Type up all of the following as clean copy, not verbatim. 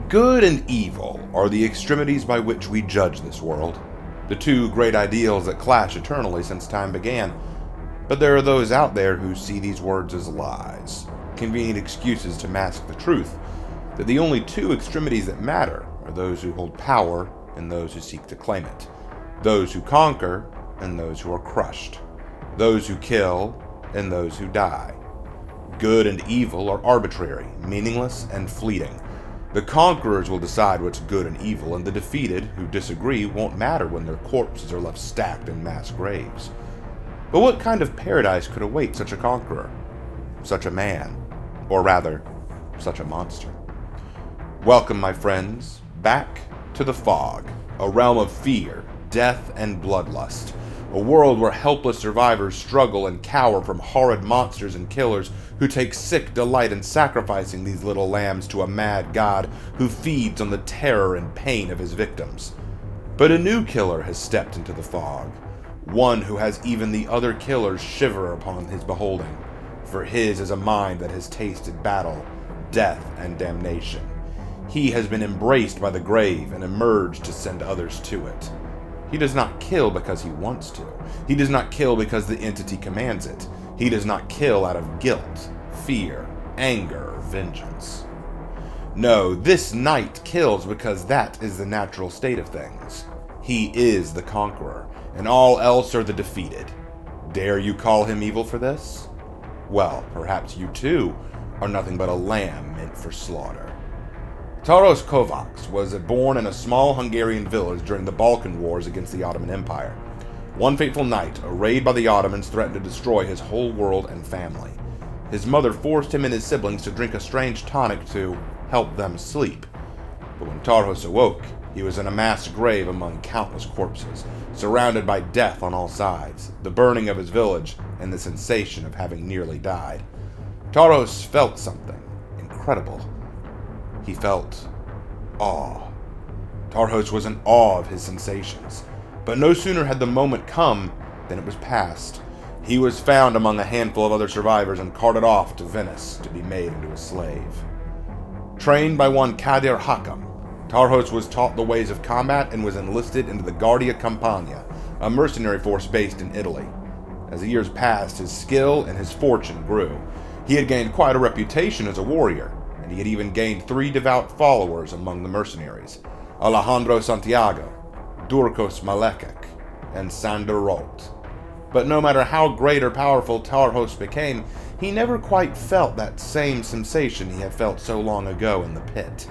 Good and evil are the extremities by which we judge this world, the two great ideals that clash eternally since time began. But there are those out there who see these words as lies, convenient excuses to mask the truth, that the only two extremities that matter are those who hold power and those who seek to claim it, those who conquer and those who are crushed, those who kill and those who die. Good and evil are arbitrary, meaningless, and fleeting. The conquerors will decide what's good and evil, and the defeated, who disagree, won't matter when their corpses are left stacked in mass graves. But what kind of paradise could await such a conqueror? Such a man? Or rather, such a monster? Welcome, my friends, back to the Fog, a realm of fear, death, and bloodlust. A world where helpless survivors struggle and cower from horrid monsters and killers who take sick delight in sacrificing these little lambs to a mad god who feeds on the terror and pain of his victims. But a new killer has stepped into the fog, one who has even the other killers shiver upon his beholding, for his is a mind that has tasted battle, death, and damnation. He has been embraced by the grave and emerged to send others to it. He does not kill because he wants to. He does not kill because the entity commands it. He does not kill out of guilt, fear, anger, or vengeance. No, this knight kills because that is the natural state of things. He is the conqueror, and all else are the defeated. Dare you call him evil for this? Well, perhaps you too are nothing but a lamb meant for slaughter. Taras Kovacs was born in a small Hungarian village during the Balkan Wars against the Ottoman Empire. One fateful night, a raid by the Ottomans threatened to destroy his whole world and family. His mother forced him and his siblings to drink a strange tonic to help them sleep. But when Taras awoke, he was in a mass grave among countless corpses, surrounded by death on all sides, the burning of his village, and the sensation of having nearly died. Taras felt something incredible. He felt awe. Taras was in awe of his sensations. But no sooner had the moment come than it was past. He was found among a handful of other survivors and carted off to Venice to be made into a slave. Trained by one Kadir Hakam, Taras was taught the ways of combat and was enlisted into the Guardia Campania, a mercenary force based in Italy. As the years passed, his skill and his fortune grew. He had gained quite a reputation as a warrior, and he had even gained 3 devout followers among the mercenaries: Alejandro Santiago, Durkos Malekak, and Sander Rolt. But no matter how great or powerful Taras became, he never quite felt that same sensation he had felt so long ago in the pit.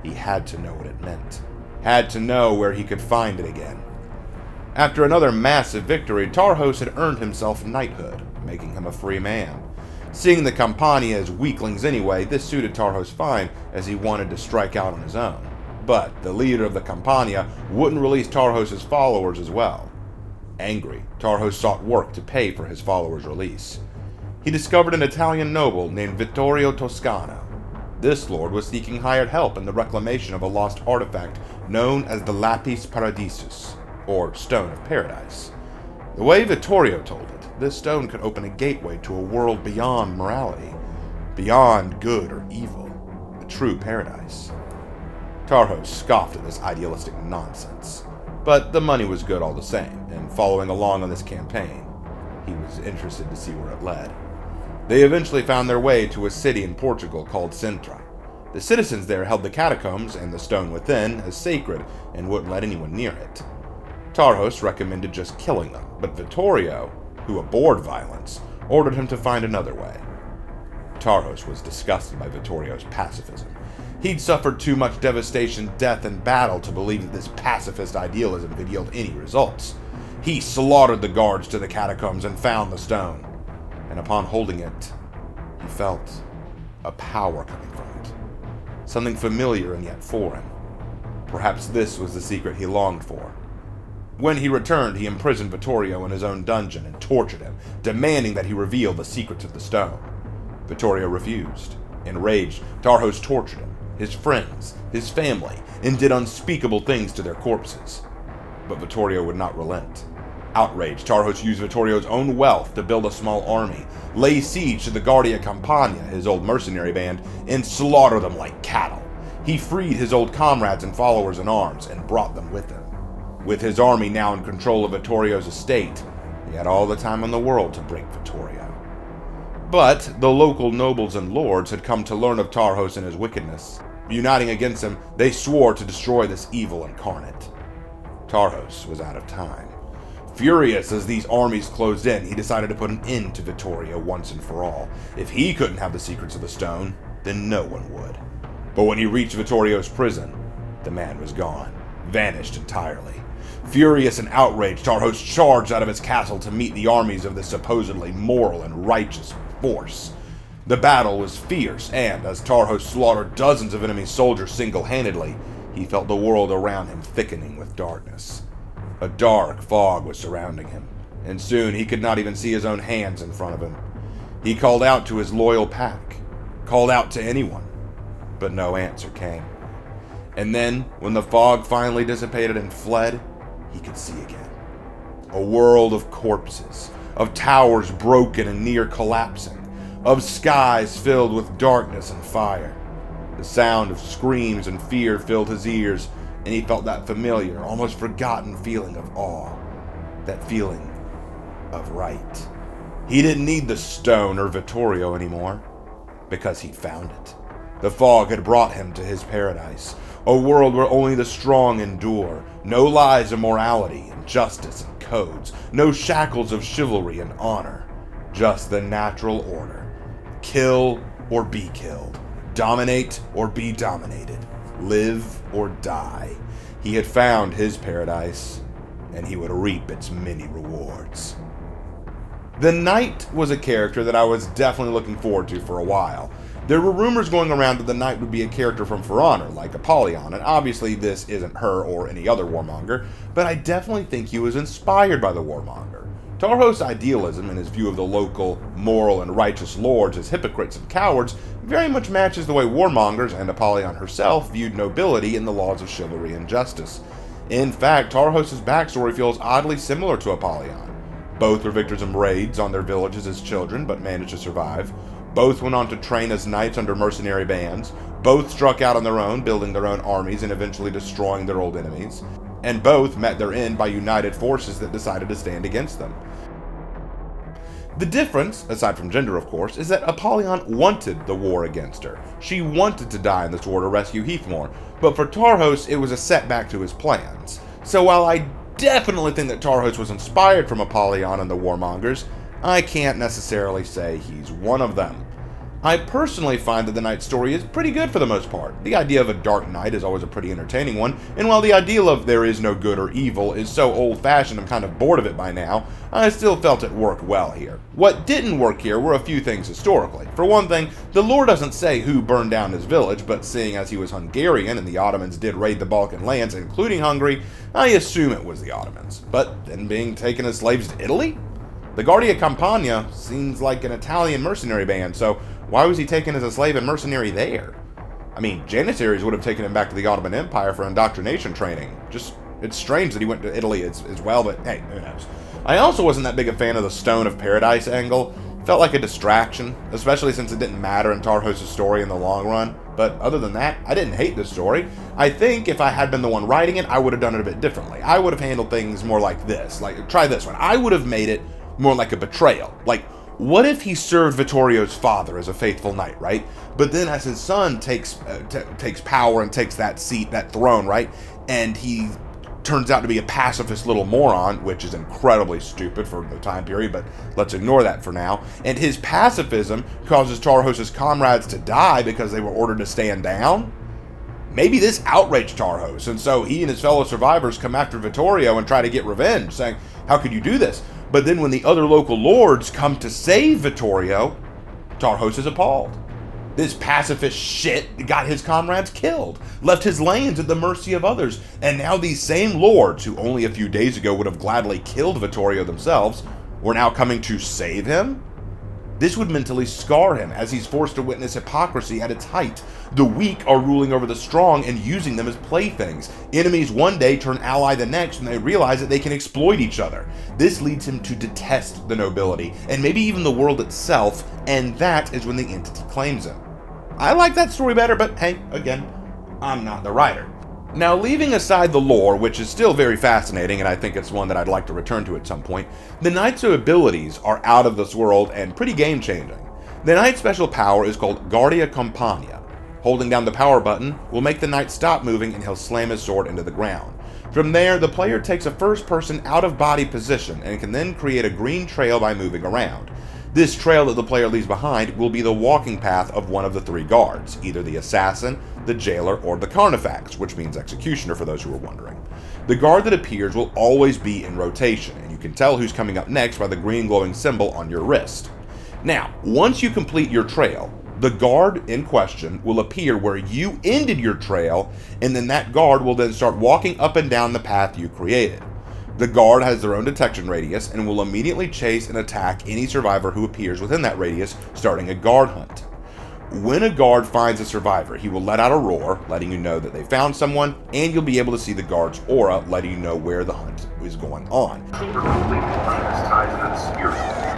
He had to know what it meant, had to know where he could find it again. After another massive victory, Taras had earned himself knighthood, making him a free man. Seeing the Campania as weaklings anyway, this suited Taras fine, as he wanted to strike out on his own. But the leader of the Campania wouldn't release Taras' followers as well. Angry, Taras sought work to pay for his followers' release. He discovered an Italian noble named Vittorio Toscano. This lord was seeking hired help in the reclamation of a lost artifact known as the Lapis Paradisus, or Stone of Paradise. The way Vittorio told it, this stone could open a gateway to a world beyond morality, beyond good or evil, a true paradise. Taras scoffed at this idealistic nonsense, but the money was good all the same, and following along on this campaign, he was interested to see where it led. They eventually found their way to a city in Portugal called Sintra. The citizens there held the catacombs and the stone within as sacred and wouldn't let anyone near it. Taras recommended just killing them, but Vittorio, who abhorred violence, ordered him to find another way. Taras was disgusted by Vittorio's pacifism. He'd suffered too much devastation, death, and battle to believe that this pacifist idealism could yield any results. He slaughtered the guards to the catacombs and found the stone, and upon holding it, he felt a power coming from it. Something familiar and yet foreign. Perhaps this was the secret he longed for. When he returned, he imprisoned Vittorio in his own dungeon and tortured him, demanding that he reveal the secrets of the stone. Vittorio refused. Enraged, Taras tortured him, his friends, his family, and did unspeakable things to their corpses. But Vittorio would not relent. Outraged, Taras used Vittorio's own wealth to build a small army, lay siege to the Guardia Campania, his old mercenary band, and slaughter them like cattle. He freed his old comrades and followers in arms and brought them with him. With his army now in control of Vittorio's estate, he had all the time in the world to break Vittorio. But the local nobles and lords had come to learn of Tarhos and his wickedness. Uniting against him, they swore to destroy this evil incarnate. Tarhos was out of time. Furious as these armies closed in, he decided to put an end to Vittorio once and for all. If he couldn't have the secrets of the stone, then no one would. But when he reached Vittorio's prison, the man was gone, vanished entirely. Furious and outraged, Tarhos charged out of his castle to meet the armies of this supposedly moral and righteous force. The battle was fierce, and as Tarhos slaughtered dozens of enemy soldiers single-handedly, he felt the world around him thickening with darkness. A dark fog was surrounding him, and soon he could not even see his own hands in front of him. He called out to his loyal pack, called out to anyone, but no answer came. And then, when the fog finally dissipated and fled, he could see again. A world of corpses, of towers broken and near collapsing, of skies filled with darkness and fire. The sound of screams and fear filled his ears, and he felt that familiar, almost forgotten feeling of awe, that feeling of right. He didn't need the stone or Vittorio anymore, because he'd found it. The fog had brought him to his paradise, a world where only the strong endure, no lies of morality and justice and codes, no shackles of chivalry and honor, just the natural order. Kill or be killed, dominate or be dominated, live or die. He had found his paradise, and he would reap its many rewards. The Knight was a character that I was definitely looking forward to for a while. There were rumors going around that the Knight would be a character from For Honor, like Apollyon, and obviously this isn't her or any other warmonger, but I definitely think he was inspired by the warmonger. Tarhos' idealism and his view of the local, moral, and righteous lords as hypocrites and cowards very much matches the way warmongers and Apollyon herself viewed nobility and the laws of chivalry and justice. In fact, Tarhos' backstory feels oddly similar to Apollyon. Both were victors in raids on their villages as children, but managed to survive. Both went on to train as knights under mercenary bands. Both struck out on their own, building their own armies and eventually destroying their old enemies. And both met their end by united forces that decided to stand against them. The difference, aside from gender of course, is that Apollyon wanted the war against her. She wanted to die in this war to rescue Heathmore, but for Tarhos it was a setback to his plans. So while I definitely think that Tarhos was inspired from Apollyon and the warmongers, I can't necessarily say he's one of them. I personally find that the Knight story is pretty good for the most part. The idea of a dark knight is always a pretty entertaining one, and while the ideal of there is no good or evil is so old-fashioned I'm kind of bored of it by now, I still felt it worked well here. What didn't work here were a few things historically. For one thing, the lore doesn't say who burned down his village, but seeing as he was Hungarian and the Ottomans did raid the Balkan lands, including Hungary, I assume it was the Ottomans. But then being taken as slaves to Italy? The Guardia Campania seems like an Italian mercenary band, so why was he taken as a slave and mercenary there? I mean, Janissaries would have taken him back to the Ottoman Empire for indoctrination training. It's strange that he went to Italy as well, but hey, who knows. I also wasn't that big a fan of the Stone of Paradise angle. Felt like a distraction, especially since it didn't matter in Tarhos' story in the long run. But other than that, I didn't hate this story. I think if I had been the one writing it, I would have done it a bit differently. I would have handled things more like this. Like, try this one. I would have made it more like a betrayal. Like, what if he served Vittorio's father as a faithful knight, right? But then as his son takes power and takes that seat, that throne, right? And he turns out to be a pacifist little moron, which is incredibly stupid for the time period, but let's ignore that for now. And his pacifism causes Tarhos' comrades to die because they were ordered to stand down? Maybe this outraged Tarhos, and so he and his fellow survivors come after Vittorio and try to get revenge, saying, how could you do this? But then when the other local lords come to save Vittorio, Tarhos is appalled. This pacifist shit got his comrades killed, left his lands at the mercy of others, and now these same lords, who only a few days ago would have gladly killed Vittorio themselves, were now coming to save him? This would mentally scar him as he's forced to witness hypocrisy at its height. The weak are ruling over the strong and using them as playthings. Enemies one day turn ally the next when they realize that they can exploit each other. This leads him to detest the nobility, and maybe even the world itself, and that is when the entity claims him. I like that story better, but hey, again, I'm not the writer. Now, leaving aside the lore, which is still very fascinating, and I think it's one that I'd like to return to at some point, the Knight's abilities are out of this world and pretty game-changing. The Knight's special power is called Guardia Campania. Holding down the power button will make the Knight stop moving and he'll slam his sword into the ground. From there, the player takes a first-person out-of-body position and can then create a green trail by moving around. This trail that the player leaves behind will be the walking path of one of the three guards, either the assassin, the jailer, or the carnifex, which means executioner for those who are wondering. The guard that appears will always be in rotation, and you can tell who's coming up next by the green glowing symbol on your wrist. Now, once you complete your trail, the guard in question will appear where you ended your trail, and then that guard will then start walking up and down the path you created. The guard has their own detection radius and will immediately chase and attack any survivor who appears within that radius, starting a guard hunt. When a guard finds a survivor, he will let out a roar, letting you know that they found someone, and you'll be able to see the guard's aura, letting you know where the hunt is going on.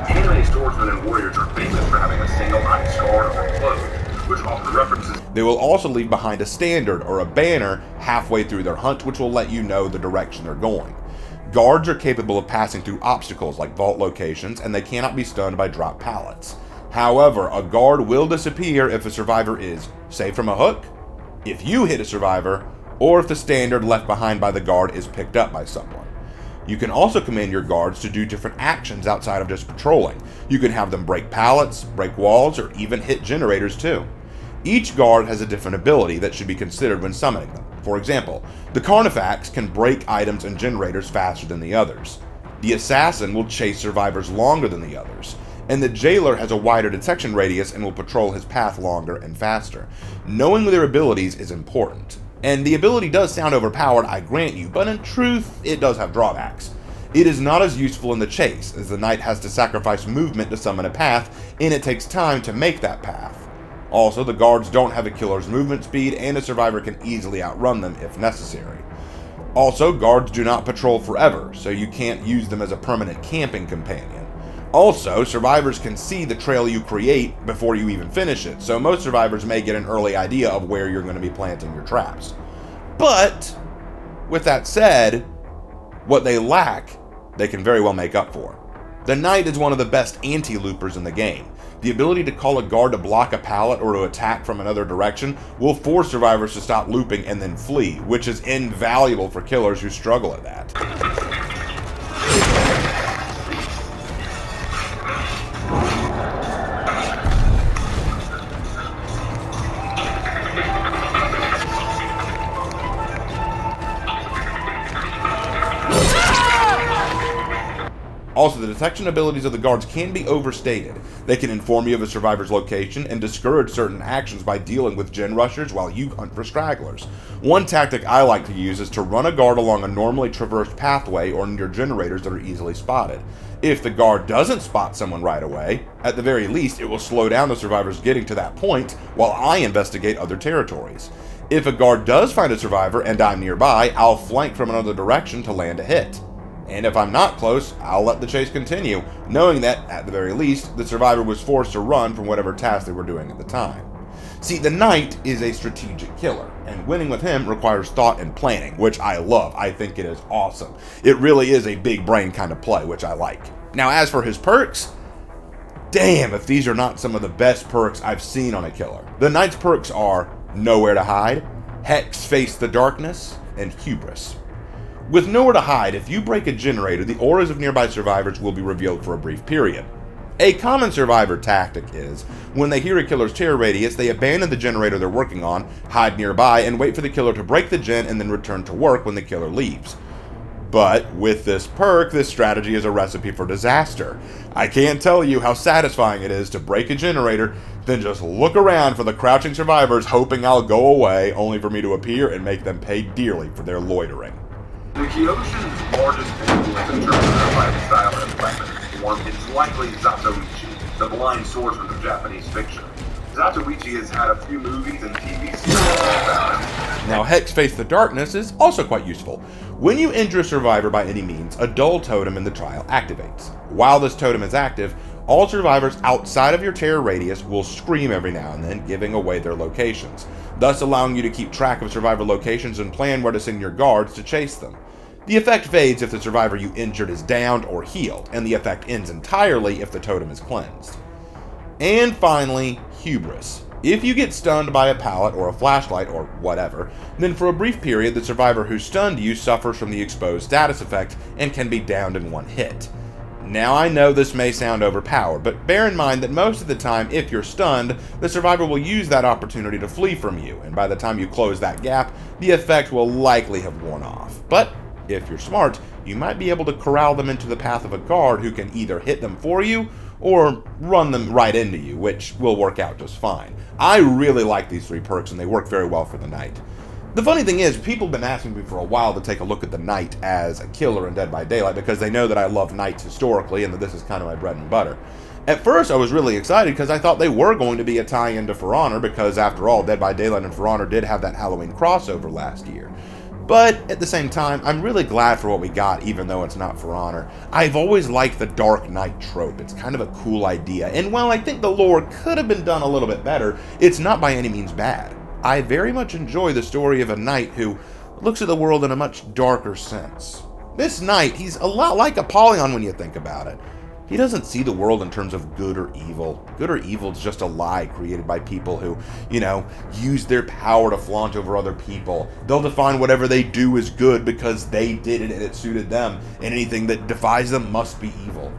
Anime swordsmen and warriors are famous for having a single eye scar or cloak, which often references. They will also leave behind a standard or a banner halfway through their hunt, which will let you know the direction they're going. Guards are capable of passing through obstacles like vault locations, and they cannot be stunned by drop pallets. However, a guard will disappear if a survivor is saved from a hook, if you hit a survivor, or if the standard left behind by the guard is picked up by someone. You can also command your guards to do different actions outside of just patrolling. You can have them break pallets, break walls, or even hit generators too. Each guard has a different ability that should be considered when summoning them. For example, the Carnifex can break items and generators faster than the others. The Assassin will chase survivors longer than the others. And the Jailer has a wider detection radius and will patrol his path longer and faster. Knowing their abilities is important. And the ability does sound overpowered, I grant you, but in truth, it does have drawbacks. It is not as useful in the chase, as the Knight has to sacrifice movement to summon a path, and it takes time to make that path. Also, the guards don't have a killer's movement speed, and a survivor can easily outrun them if necessary. Also, guards do not patrol forever, so you can't use them as a permanent camping companion. Also, survivors can see the trail you create before you even finish it, so most survivors may get an early idea of where you're going to be planting your traps. But, with that said, what they lack, they can very well make up for. The Knight is one of the best anti-loopers in the game. The ability to call a guard to block a pallet or to attack from another direction will force survivors to stop looping and then flee, which is invaluable for killers who struggle at that. Also, the detection abilities of the guards can be overstated. They can inform you of a survivor's location and discourage certain actions by dealing with gen rushers while you hunt for stragglers. One tactic I like to use is to run a guard along a normally traversed pathway or near generators that are easily spotted. If the guard doesn't spot someone right away, at the very least it will slow down the survivors getting to that point while I investigate other territories. If a guard does find a survivor and I'm nearby, I'll flank from another direction to land a hit. And if I'm not close, I'll let the chase continue, knowing that, at the very least, the survivor was forced to run from whatever task they were doing at the time. See, the Knight is a strategic killer, and winning with him requires thought and planning, which I love. I think it is awesome. It really is a big brain kind of play, which I like. Now, as for his perks, damn if these are not some of the best perks I've seen on a killer. The Knight's perks are Nowhere to Hide, Hex Face the Darkness, and Hubris. With Nowhere to Hide, if you break a generator, the auras of nearby survivors will be revealed for a brief period. A common survivor tactic is, when they hear a killer's terror radius, they abandon the generator they're working on, hide nearby, and wait for the killer to break the gen and then return to work when the killer leaves. But with this perk, this strategy is a recipe for disaster. I can't tell you how satisfying it is to break a generator, then just look around for the crouching survivors hoping I'll go away, only for me to appear and make them pay dearly for their loitering. The Kyoshin's largest influence in terms of their fighting style and weapon is likely Zatoichi, the blind swordsman of Japanese fiction. Zatoichi has had a few movies and TV series about him. Now, Hex Face the Darkness is also quite useful. When you injure a survivor by any means, a dull totem in the trial activates. While this totem is active, all survivors outside of your terror radius will scream every now and then, giving away their locations. thus allowing you to keep track of survivor locations and plan where to send your guards to chase them. The effect fades if the survivor you injured is downed or healed, and the effect ends entirely if the totem is cleansed. And finally, Hubris. If you get stunned by a pallet or a flashlight or whatever, then for a brief period the survivor who stunned you suffers from the exposed status effect and can be downed in one hit. Now I know this may sound overpowered, but bear in mind that most of the time if you're stunned, the survivor will use that opportunity to flee from you, and by the time you close that gap, the effect will likely have worn off. But if you're smart, you might be able to corral them into the path of a guard who can either hit them for you or run them right into you, which will work out just fine. I really like these 3 perks and they work very well for the Knight. The funny thing is, people have been asking me for a while to take a look at the Knight as a killer in Dead by Daylight because they know that I love Knights historically and that this is kind of my bread and butter. At first, I was really excited because I thought they were going to be a tie-in to For Honor because, after all, Dead by Daylight and For Honor did have that Halloween crossover last year. But at the same time, I'm really glad for what we got, even though it's not For Honor. I've always liked the Dark Knight trope. It's kind of a cool idea, and while I think the lore could have been done a little bit better, it's not by any means bad. I very much enjoy the story of a knight who looks at the world in a much darker sense. This knight, he's a lot like Apollyon when you think about it. He doesn't see the world in terms of good or evil. Good or evil is just a lie created by people who, use their power to flaunt over other people. They'll define whatever they do as good because they did it and it suited them, and anything that defies them must be evil.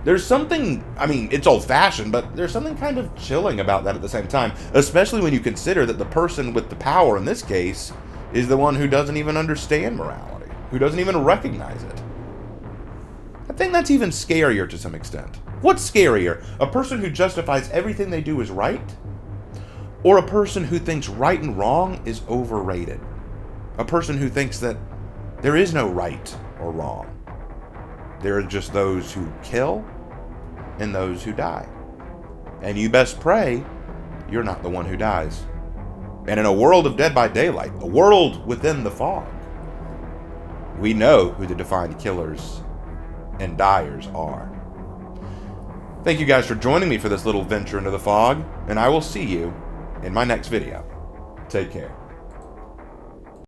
There's something, it's old-fashioned, but there's something kind of chilling about that at the same time, especially when you consider that the person with the power in this case is the one who doesn't even understand morality, who doesn't even recognize it. I think that's even scarier to some extent. What's scarier? A person who justifies everything they do as right? Or a person who thinks right and wrong is overrated? A person who thinks that there is no right or wrong. There are just those who kill and those who die. And you best pray you're not the one who dies. And in a world of Dead by Daylight, a world within the fog, we know who the defined killers and dyers are. Thank you guys for joining me for this little venture into the fog, and I will see you in my next video. Take care.